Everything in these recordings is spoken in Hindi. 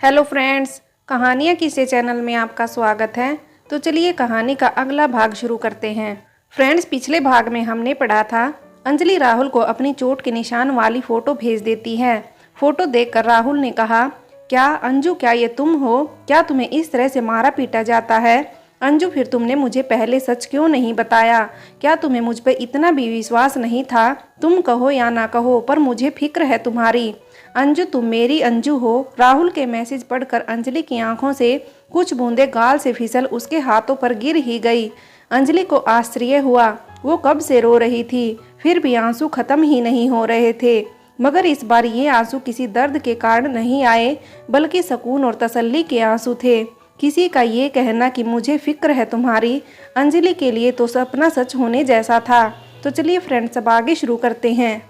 हेलो फ्रेंड्स, कहानियाँ किसे चैनल में आपका स्वागत है। तो चलिए कहानी का अगला भाग शुरू करते हैं। फ्रेंड्स, पिछले भाग में हमने पढ़ा था अंजलि राहुल को अपनी चोट के निशान वाली फ़ोटो भेज देती है। फ़ोटो देखकर राहुल ने कहा, क्या अंजू, क्या ये तुम हो? क्या तुम्हें इस तरह से मारा पीटा जाता है? अंजू, फिर तुमने मुझे पहले सच क्यों नहीं बताया? क्या तुम्हें मुझ पर इतना भी विश्वास नहीं था? तुम कहो या ना कहो, पर मुझे फिक्र है तुम्हारी। अंजू, तुम मेरी अंजू हो। राहुल के मैसेज पढ़कर अंजलि की आंखों से कुछ बूंदें गाल से फिसल उसके हाथों पर गिर ही गई। अंजलि को आश्चर्य हुआ। वो कब से रो रही थी, फिर भी आंसू खत्म ही नहीं हो रहे थे। मगर इस बार ये आंसू किसी दर्द के कारण नहीं आए, बल्कि सुकून और तसल्ली के आंसू थे। किसी का ये कहना कि मुझे फिक्र है तुम्हारी, अंजलि के लिए तो सपना सच होने जैसा था। तो चलिए फ्रेंड्स, अब आगे शुरू करते हैं।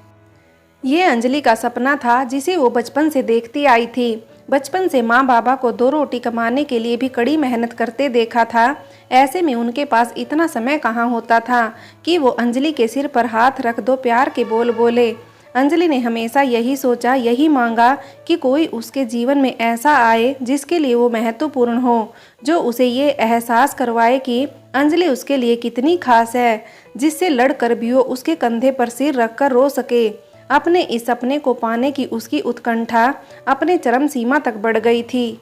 ये अंजलि का सपना था जिसे वो बचपन से देखती आई थी। बचपन से माँ बाबा को 2 रोटी कमाने के लिए भी कड़ी मेहनत करते देखा था। ऐसे में उनके पास इतना समय कहाँ होता था कि वो अंजलि के सिर पर हाथ रख दो प्यार के बोल बोले। अंजलि ने हमेशा यही सोचा, यही मांगा कि कोई उसके जीवन में ऐसा आए जिसके लिए वो महत्वपूर्ण हो, जो उसे ये एहसास करवाए कि अंजलि उसके लिए कितनी खास है, जिससे लड़कर भी वो उसके कंधे पर सिर रखकर रो सके। अपने इस सपने को पाने की उसकी उत्कंठा अपने चरम सीमा तक बढ़ गई थी।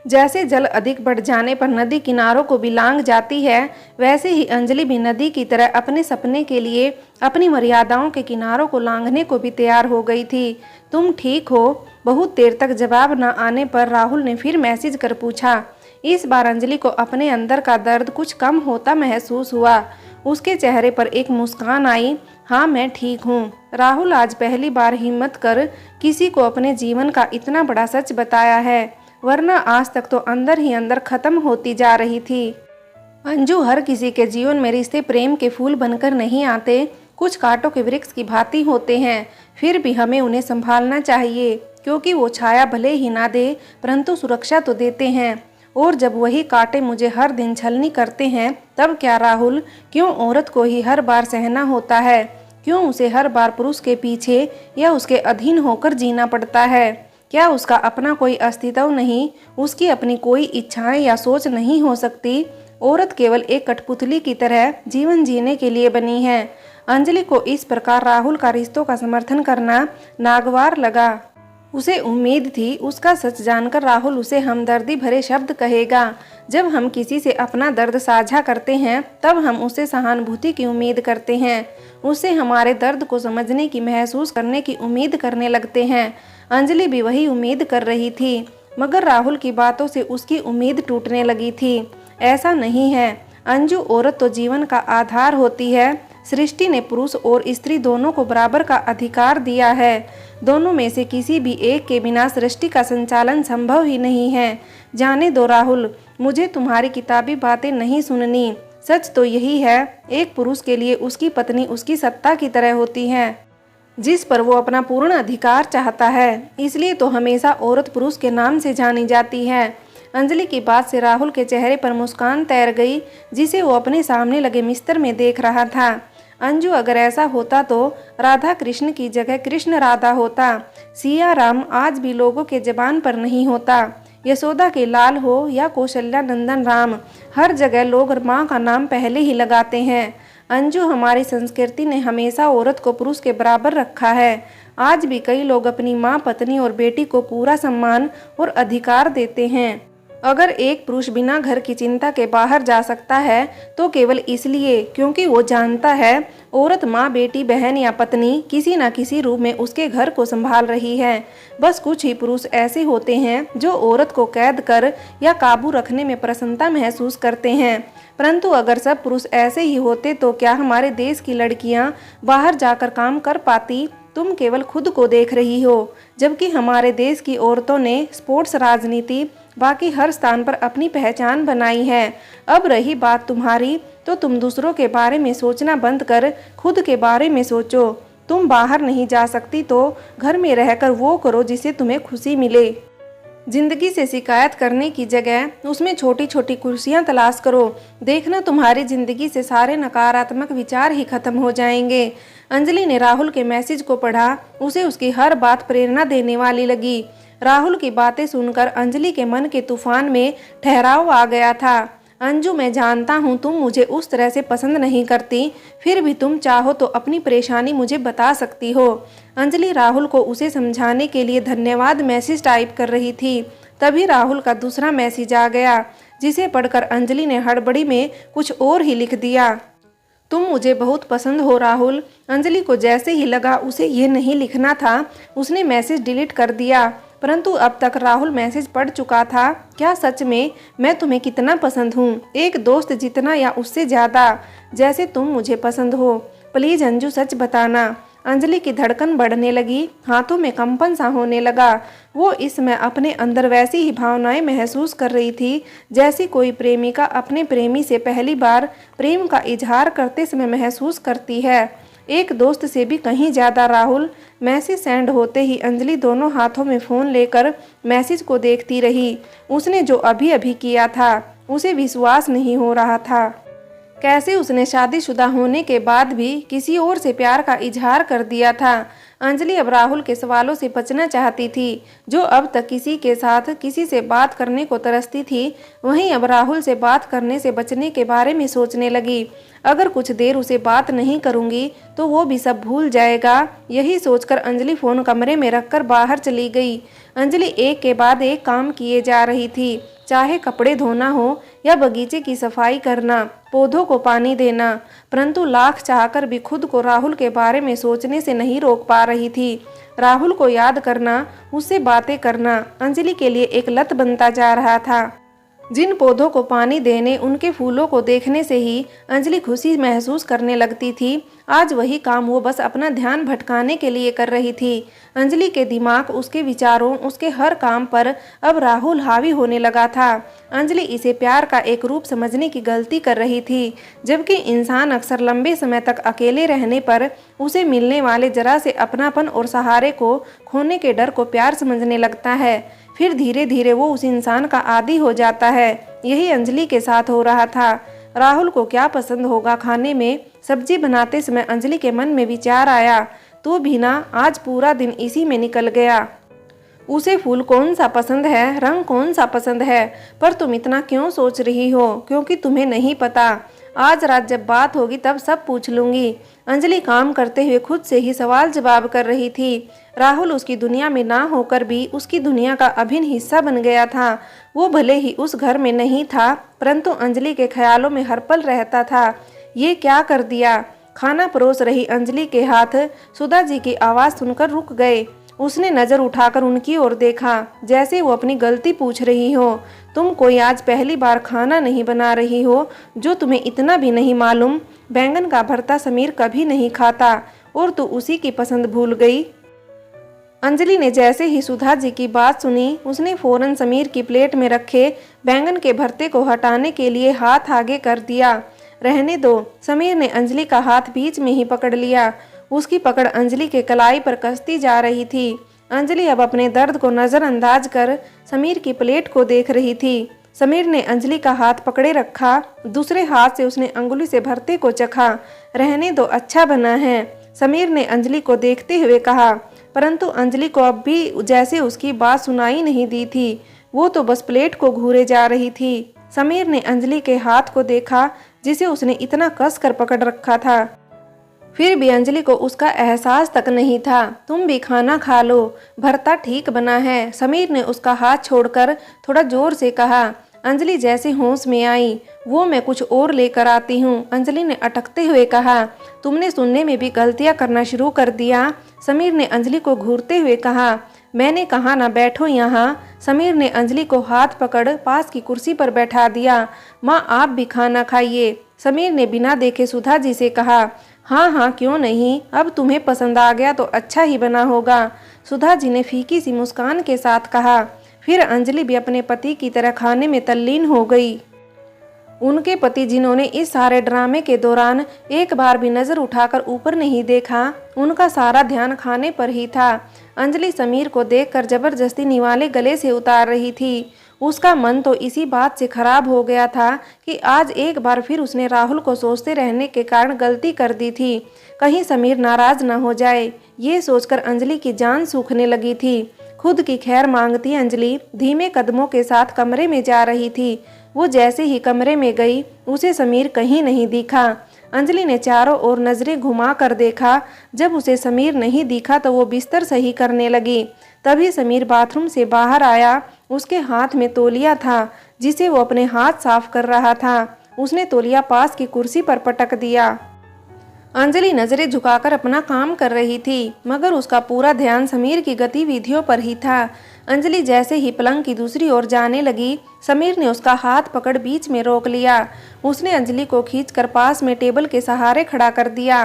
जैसे जल अधिक बढ़ जाने पर नदी किनारों को भी लांघ जाती है, वैसे ही अंजलि भी नदी की तरह अपने सपने के लिए अपनी मर्यादाओं के किनारों को लांघने को भी तैयार हो गई थी। तुम ठीक हो? बहुत देर तक जवाब न आने पर राहुल ने फिर मैसेज कर पूछा। इस बार अंजलि को अपने अंदर का दर्द कुछ कम होता महसूस हुआ। उसके चेहरे पर एक मुस्कान आई। हाँ, मैं ठीक हूँ। राहुल आज पहली बार हिम्मत कर किसी को अपने जीवन का इतना बड़ा सच बताया है, वरना आज तक तो अंदर ही अंदर खत्म होती जा रही थी। अंजू, हर किसी के जीवन में रिश्ते प्रेम के फूल बनकर नहीं आते, कुछ कांटों के वृक्ष की भांति होते हैं। फिर भी हमें उन्हें संभालना चाहिए, क्योंकि वो छाया भले ही ना दे, परंतु सुरक्षा तो देते हैं। और जब वही कांटे मुझे हर दिन छलनी करते हैं, तब क्या राहुल? क्यों औरत को ही हर बार सहना होता है? क्यों उसे हर बार पुरुष के पीछे या उसके अधीन होकर जीना पड़ता है? क्या उसका अपना कोई अस्तित्व नहीं, उसकी अपनी कोई इच्छाएं या सोच नहीं हो सकती? औरत केवल एक कठपुतली की तरह जीवन जीने के लिए बनी है। अंजलि को इस प्रकार राहुल का रिश्तों का समर्थन करना नागवार लगा। उसे उम्मीद थी उसका सच जानकर राहुल उसे हमदर्दी भरे शब्द कहेगा। जब हम किसी से अपना दर्द साझा करते हैं, तब हम उससे सहानुभूति की उम्मीद करते हैं, उससे हमारे दर्द को समझने की, महसूस करने की उम्मीद करने लगते हैं। अंजलि भी वही उम्मीद कर रही थी, मगर राहुल की बातों से उसकी उम्मीद टूटने लगी थी। ऐसा नहीं है अंजू, औरत तो जीवन का आधार होती है। सृष्टि ने पुरुष और स्त्री दोनों को बराबर का अधिकार दिया है। दोनों में से किसी भी एक के बिना सृष्टि का संचालन संभव ही नहीं है। जाने दो राहुल, मुझे तुम्हारी किताबी बातें नहीं सुननी। सच तो यही है, एक पुरुष के लिए उसकी पत्नी उसकी सत्ता की तरह होती है, जिस पर वो अपना पूर्ण अधिकार चाहता है। इसलिए तो हमेशा औरत पुरुष के नाम से जानी जाती है। अंजलि की बात से राहुल के चेहरे पर मुस्कान तैर गई, जिसे वो अपने सामने लगे मिस्तर में देख रहा था। अंजू, अगर ऐसा होता तो राधा कृष्ण की जगह कृष्ण राधा होता। सिया राम आज भी लोगों के जबान पर नहीं होता। यशोदा के लाल हो या कौशल्या नंदन राम, हर जगह लोग माँ का नाम पहले ही लगाते हैं। अंजू, हमारी संस्कृति ने हमेशा औरत को पुरुष के बराबर रखा है। आज भी कई लोग अपनी माँ, पत्नी और बेटी को पूरा सम्मान और अधिकार देते हैं। अगर एक पुरुष बिना घर की चिंता के बाहर जा सकता है, तो केवल इसलिए क्योंकि वो जानता है औरत माँ, बेटी, बहन या पत्नी किसी न किसी रूप में उसके घर को संभाल रही है। बस कुछ ही पुरुष ऐसे होते हैं जो औरत को कैद कर या काबू रखने में प्रसन्नता महसूस करते हैं। परंतु अगर सब पुरुष ऐसे ही होते तो क्या हमारे देश की लड़कियां बाहर जाकर काम कर पाती? तुम केवल खुद को देख रही हो, जबकि हमारे देश की औरतों ने स्पोर्ट्स, राजनीति, बाकी हर स्थान पर अपनी पहचान बनाई है। अब रही बात तुम्हारी, तो तुम दूसरों के बारे में सोचना बंद कर खुद के बारे में सोचो। तुम बाहर नहीं जा सकती तो घर में रहकर वो करो जिससे तुम्हें खुशी मिले। जिंदगी से शिकायत करने की जगह उसमें छोटी छोटी खुशियां तलाश करो। देखना, तुम्हारी जिंदगी से सारे नकारात्मक विचार ही खत्म हो जाएंगे। अंजलि ने राहुल के मैसेज को पढ़ा। उसे उसकी हर बात प्रेरणा देने वाली लगी। राहुल की बातें सुनकर अंजलि के मन के तूफान में ठहराव आ गया था। अंजू, मैं जानता हूँ तुम मुझे उस तरह से पसंद नहीं करती, फिर भी तुम चाहो तो अपनी परेशानी मुझे बता सकती हो। अंजलि राहुल को उसे समझाने के लिए धन्यवाद मैसेज टाइप कर रही थी। तभी राहुल का दूसरा मैसेज आ गया, जिसे पढ़कर अंजलि ने हड़बड़ी में कुछ और ही लिख दिया। तुम मुझे बहुत पसंद हो राहुल। अंजलि को जैसे ही लगा उसे ये नहीं लिखना था, उसने मैसेज डिलीट कर दिया। परंतु अब तक राहुल मैसेज पढ़ चुका था। क्या सच में मैं तुम्हें कितना पसंद हूँ, एक दोस्त जितना या उससे ज़्यादा, जैसे तुम मुझे पसंद हो? प्लीज़ अंजू, सच बताना। अंजलि की धड़कन बढ़ने लगी, हाथों में कंपन सा होने लगा। वो इस समय अपने अंदर वैसी ही भावनाएं महसूस कर रही थी जैसी कोई प्रेमिका अपने प्रेमी से पहली बार प्रेम का इजहार करते समय महसूस करती है। एक दोस्त से भी कहीं ज़्यादा। राहुल मैसेज सेंड होते ही अंजलि दोनों हाथों में फ़ोन लेकर मैसेज को देखती रही। उसने जो अभी अभी किया था उसे विश्वास नहीं हो रहा था। कैसे उसने शादीशुदा होने के बाद भी किसी और से प्यार का इजहार कर दिया था। अंजलि अब राहुल के सवालों से बचना चाहती थी। जो अब तक किसी के साथ किसी से बात करने को तरसती थी, वहीं अब राहुल से बात करने से बचने के बारे में सोचने लगी। अगर कुछ देर उसे बात नहीं करूंगी तो वो भी सब भूल जाएगा। यही सोचकर अंजलि फ़ोन कमरे में रखकर बाहर चली गई। अंजलि एक के बाद एक काम किए जा रही थी, चाहे कपड़े धोना हो या बगीचे की सफाई करना, पौधों को पानी देना, परंतु लाख चाहकर भी खुद को राहुल के बारे में सोचने से नहीं रोक पा रही थी। राहुल को याद करना, उससे बातें करना अंजलि के लिए एक लत बनता जा रहा था। जिन पौधों को पानी देने, उनके फूलों को देखने से ही अंजलि खुशी महसूस करने लगती थी, आज वही काम वो बस अपना ध्यान भटकाने के लिए कर रही थी। अंजलि के दिमाग, उसके विचारों, उसके हर काम पर अब राहुल हावी होने लगा था। अंजलि इसे प्यार का एक रूप समझने की गलती कर रही थी, जबकि इंसान अक्सर लंबे समय तक अकेले रहने पर उसे मिलने वाले जरा से अपनापन और सहारे को खोने के डर को प्यार समझने लगता है। फिर धीरे धीरे वो उस इंसान का आदी हो जाता है। यही अंजलि के साथ हो रहा था। राहुल को क्या पसंद होगा खाने में? सब्जी बनाते समय अंजलि के मन में विचार आया, तो भी ना, आज पूरा दिन इसी में निकल गया। उसे फूल कौन सा पसंद है, रंग कौन सा पसंद है, पर तुम इतना क्यों सोच रही हो? क्योंकि तुम्हें नहीं पता। आज रात जब बात होगी तब सब पूछ लूंगी। अंजलि काम करते हुए खुद से ही सवाल जवाब कर रही थी। राहुल उसकी दुनिया में ना होकर भी उसकी दुनिया का अभिन्न हिस्सा बन गया था। वो भले ही उस घर में नहीं था, परंतु अंजलि के ख्यालों में हर पल रहता था। ये क्या कर दिया? खाना परोस रही अंजलि के हाथ सुधा जी की आवाज़ सुनकर रुक गए। उसने नज़र उठाकर उनकी ओर देखा, जैसे वो अपनी गलती पूछ रही हो। तुम कोई आज पहली बार खाना नहीं बना रही हो जो तुम्हें इतना भी नहीं मालूम? बैंगन का भरता समीर कभी नहीं खाता और तू उसी की पसंद भूल गई। अंजलि ने जैसे ही सुधा जी की बात सुनी, उसने फौरन समीर की प्लेट में रखे बैंगन के भरते को हटाने के लिए हाथ आगे कर दिया। रहने दो। समीर ने अंजलि का हाथ बीच में ही पकड़ लिया। उसकी पकड़ अंजलि के कलाई पर कसती जा रही थी। अंजलि अब अपने दर्द को नज़रअंदाज कर समीर की प्लेट को देख रही थी। समीर ने अंजलि का हाथ पकड़े रखा, दूसरे हाथ से उसने अंगुली से भरते को चखा। रहने दो, अच्छा बना है, समीर ने अंजलि को देखते हुए कहा। परंतु अंजलि को अब भी जैसे उसकी बात सुनाई नहीं दी थी। वो तो बस प्लेट को घूरे जा रही थी। समीर ने अंजलि के हाथ को देखा, जिसे उसने इतना कस कर पकड़ रखा था। फिर भी अंजलि को उसका एहसास तक नहीं था। तुम भी खाना खा लो, भरता ठीक बना है, समीर ने उसका हाथ छोड़कर थोड़ा जोर से कहा। अंजलि जैसे होश में आई। वो मैं कुछ और लेकर आती हूँ, अंजलि ने अटकते हुए कहा। तुमने सुनने में भी गलतियाँ करना शुरू कर दिया, समीर ने अंजलि को घूरते हुए कहा। मैंने कहा ना बैठो यहाँ। समीर ने अंजलि को हाथ पकड़ पास की कुर्सी पर बैठा दिया। माँ आप भी खाना खाइए, समीर ने बिना देखे सुधा जी से कहा। हाँ हाँ क्यों नहीं, अब तुम्हें पसंद आ गया तो अच्छा ही बना होगा, सुधा जी ने फीकी सी मुस्कान के साथ कहा। फिर अंजलि भी अपने पति की तरह खाने में तल्लीन हो गई। उनके पति, जिन्होंने इस सारे ड्रामे के दौरान एक बार भी नज़र उठाकर ऊपर नहीं देखा, उनका सारा ध्यान खाने पर ही था। अंजलि समीर को देखकर जबरदस्ती निवाले गले से उतार रही थी। उसका मन तो इसी बात से खराब हो गया था कि आज एक बार फिर उसने राहुल को सोचते रहने के कारण गलती कर दी थी। कहीं समीर नाराज न हो जाए, ये सोचकर अंजलि की जान सूखने लगी थी। खुद की खैर मांगती अंजलि धीमे कदमों के साथ कमरे में जा रही थी। वो जैसे ही कमरे में गई उसे समीर कहीं नहीं दिखा। अंजलि ने चारों ओर नजरें घुमा कर देखा। जब उसे समीर नहीं दिखा तो वो बिस्तर सही करने लगी। तभी समीर बाथरूम से बाहर आया। उसके हाथ में तौलिया था जिसे वो अपने हाथ साफ कर रहा था। उसने तौलिया पास की कुर्सी पर पटक दिया। अंजलि नजरें झुकाकर अपना काम कर रही थी मगर उसका पूरा ध्यान समीर की गतिविधियों पर ही था। अंजलि जैसे ही पलंग की दूसरी ओर जाने लगी, समीर ने उसका हाथ पकड़ बीच में रोक लिया। उसने अंजलि को खींचकर पास में टेबल के सहारे खड़ा कर दिया।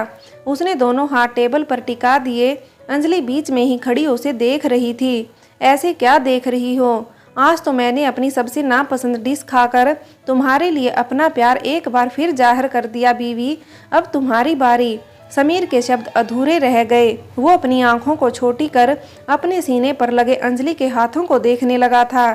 उसने दोनों हाथ टेबल पर टिका दिए। अंजलि बीच में ही खड़ी उसे देख रही थी। ऐसे क्या देख रही हो? आज तो मैंने अपनी सबसे नापसंद डिश खाकर तुम्हारे लिए अपना प्यार एक बार फिर जाहिर कर दिया बीवी। अब तुम्हारी बारी। समीर के शब्द अधूरे रह गए। वो अपनी आंखों को छोटी कर अपने सीने पर लगे अंजलि के हाथों को देखने लगा था।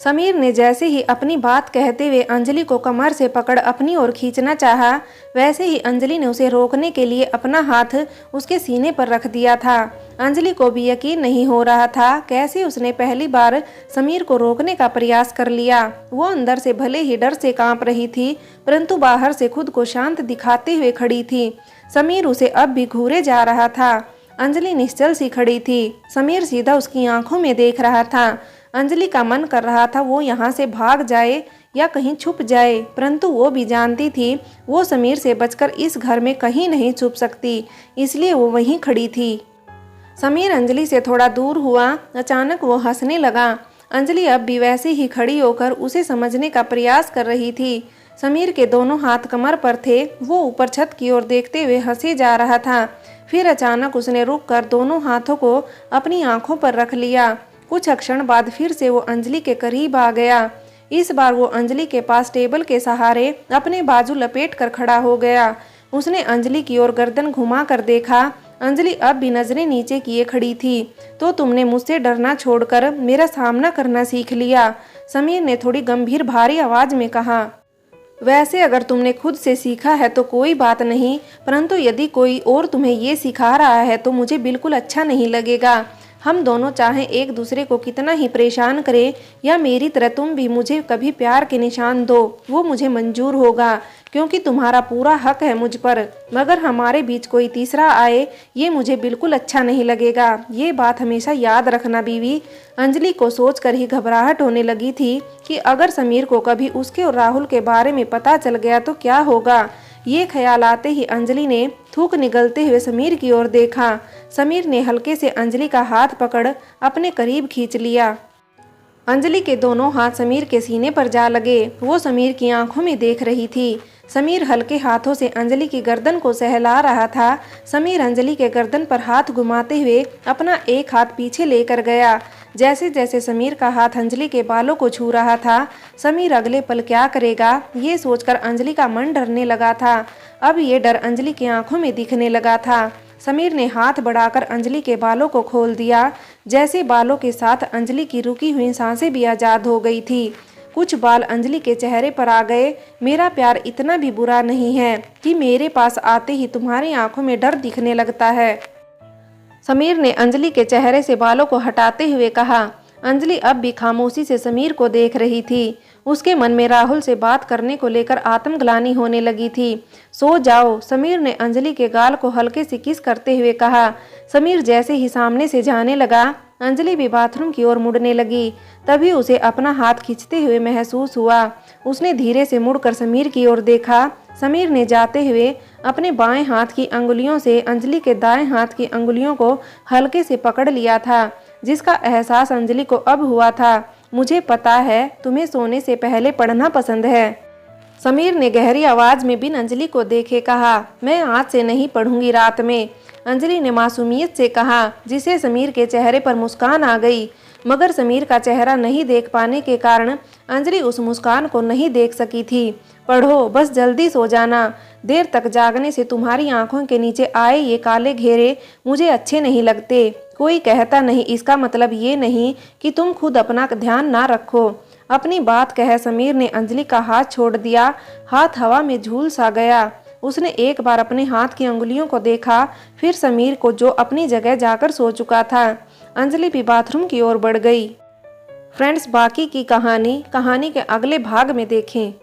समीर ने जैसे ही अपनी बात कहते हुए अंजलि को कमर से पकड़ अपनी ओर खींचना चाहा, वैसे ही अंजलि ने उसे रोकने के लिए अपना हाथ उसके सीने पर रख दिया था। अंजलि को भी यकीन नहीं हो रहा था कैसे उसने पहली बार समीर को रोकने का प्रयास कर लिया। वो अंदर से भले ही डर से कांप रही थी परंतु बाहर से खुद को शांत दिखाते हुए खड़ी थी। समीर उसे अब भी घूरे जा रहा था। अंजलि निश्चल सी खड़ी थी। समीर सीधा उसकी आंखों में देख रहा था। अंजलि का मन कर रहा था वो यहाँ से भाग जाए या कहीं छुप जाए, परंतु वो भी जानती थी वो समीर से बचकर इस घर में कहीं नहीं छुप सकती, इसलिए वो वहीं खड़ी थी। समीर अंजलि से थोड़ा दूर हुआ। अचानक वो हंसने लगा। अंजलि अब भी वैसे ही खड़ी होकर उसे समझने का प्रयास कर रही थी। समीर के दोनों हाथ कमर पर थे। वो ऊपर छत की ओर देखते हुए हंसे जा रहा था। फिर अचानक उसने रुककर दोनों हाथों को अपनी आंखों पर रख लिया। कुछ क्षण बाद फिर से वो अंजलि के करीब आ गया। इस बार वो अंजलि के पास टेबल के सहारे अपने बाजू लपेट कर खड़ा हो गया। उसने अंजलि की ओर गर्दन घुमा कर देखा। अंजलि अब भी नजरें नीचे किए खड़ी थी। तो तुमने मुझसे डरना छोड़कर मेरा सामना करना सीख लिया, समीर ने थोड़ी गंभीर भारी आवाज में कहा। वैसे अगर तुमने खुद से सीखा है तो कोई बात नहीं, परंतु यदि कोई और तुम्हें ये सिखा रहा है तो मुझे बिल्कुल अच्छा नहीं लगेगा। हम दोनों चाहे एक दूसरे को कितना ही परेशान करें या मेरी तरह तुम भी मुझे कभी प्यार के निशान दो, वो मुझे मंजूर होगा क्योंकि तुम्हारा पूरा हक है मुझ पर। मगर हमारे बीच कोई तीसरा आए ये मुझे बिल्कुल अच्छा नहीं लगेगा। ये बात हमेशा याद रखना बीवी। अंजलि को सोचकर ही घबराहट होने लगी थी कि अगर समीर को कभी उसके और राहुल के बारे में पता चल गया तो क्या होगा। ये ख्याल आते ही अंजलि ने थूक निगलते हुए समीर की ओर देखा। समीर ने हल्के से अंजलि का हाथ पकड़ अपने करीब खींच लिया। अंजलि के दोनों हाथ समीर के सीने पर जा लगे। वो समीर की आंखों में देख रही थी। समीर हल्के हाथों से अंजलि की गर्दन को सहला रहा था। समीर अंजलि के गर्दन पर हाथ घुमाते हुए अपना एक हाथ पीछे लेकर गया। जैसे जैसे समीर का हाथ अंजलि के बालों को छू रहा था, समीर अगले पल क्या करेगा ये सोचकर अंजलि का मन डरने लगा था। अब ये डर अंजलि की आंखों में दिखने लगा था। समीर ने हाथ बढ़ाकर अंजलि के बालों को खोल दिया। जैसे बालों के साथ अंजलि की रुकी हुई सांसें भी आजाद हो गई थी। कुछ बाल अंजलि के चेहरे पर आ गए। मेरा प्यार इतना भी बुरा नहीं है कि मेरे पास आते ही तुम्हारी आंखों में डर दिखने लगता है, समीर ने अंजलि के चेहरे से बालों को हटाते हुए कहा। अंजलि अब भी खामोशी से समीर को देख रही थी। उसके मन में राहुल से बात करने को लेकर आत्मग्लानि होने लगी थी। सो जाओ, समीर ने अंजलि के गाल को हल्के से किस करते हुए कहा। समीर जैसे ही सामने से जाने लगा, अंजलि भी बाथरूम की ओर मुड़ने लगी। तभी उसे अपना हाथ खींचते हुए महसूस हुआ। उसने धीरे से मुड़कर समीर की ओर देखा। समीर ने जाते हुए अपने बाएं हाथ की अंगुलियों से अंजलि के दाएं हाथ की अंगुलियों को हल्के से पकड़ लिया था, जिसका एहसास अंजलि को अब हुआ था। मुझे पता है तुम्हें सोने से पहले पढ़ना पसंद है, समीर ने गहरी आवाज में बिन अंजलि को देखे कहा। मैं आज से नहीं पढ़ूंगी रात में, अंजलि ने मासूमियत से कहा, जिसे समीर के चेहरे पर मुस्कान आ गई। मगर समीर का चेहरा नहीं देख पाने के कारण अंजलि उस मुस्कान को नहीं देख सकी थी। पढ़ो, बस जल्दी सो जाना। देर तक जागने से तुम्हारी आंखों के नीचे आए ये काले घेरे मुझे अच्छे नहीं लगते। कोई कहता नहीं इसका मतलब ये नहीं कि तुम खुद अपना ध्यान ना रखो। अपनी बात कह समीर ने अंजलि का हाथ छोड़ दिया। हाथ हवा में झूल सा गया। उसने एक बार अपने हाथ की अंगुलियों को देखा, फिर समीर को जो अपनी जगह जाकर सो चुका था। अंजलि भी बाथरूम की ओर बढ़ गई। फ्रेंड्स, बाकी की कहानी के अगले भाग में देखें।